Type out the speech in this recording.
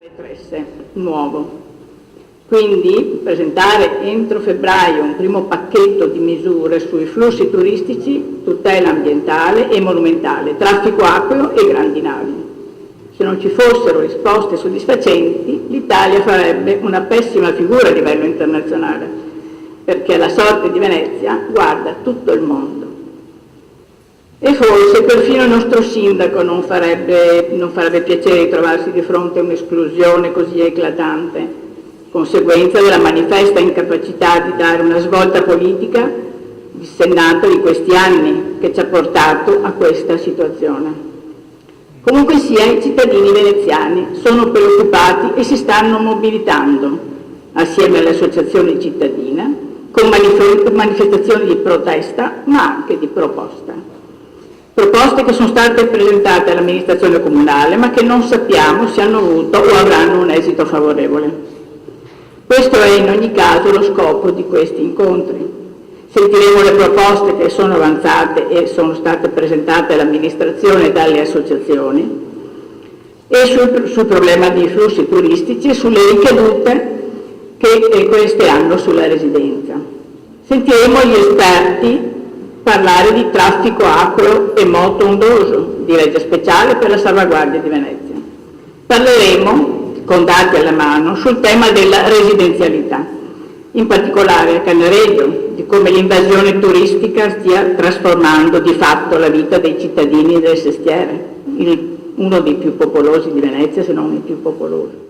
Tresse nuovo. Quindi presentare entro febbraio un primo pacchetto di misure sui flussi turistici, tutela ambientale e monumentale, traffico acqueo e grandi navi. Se non ci fossero risposte soddisfacenti, l'Italia farebbe una pessima figura a livello internazionale, perché la sorte di Venezia guarda tutto il mondo. E forse perfino il nostro sindaco non farebbe piacere di trovarsi di fronte a un'esclusione così eclatante, conseguenza della manifesta incapacità di dare una svolta politica dissennata di questi anni che ci ha portato a questa situazione. Comunque sia, i cittadini veneziani sono preoccupati e si stanno mobilitando, assieme alle associazioni cittadine, con manifestazioni di protesta, ma anche di proposta. Proposte che sono state presentate all'amministrazione comunale, ma che non sappiamo se hanno avuto o avranno un esito favorevole. Questo è in ogni caso lo scopo di questi incontri. Sentiremo le proposte che sono avanzate e sono state presentate all'amministrazione e dalle associazioni e sul problema dei flussi turistici e sulle ricadute che queste hanno sulla residenza. Sentiremo gli esperti parlare di traffico acqueo e moto ondoso, di legge speciale per la salvaguardia di Venezia. Parleremo, con dati alla mano, sul tema della residenzialità, in particolare a Cannaregio, di come l'invasione turistica stia trasformando di fatto la vita dei cittadini del Sestiere, uno dei più popolosi di Venezia, se non il più popoloso.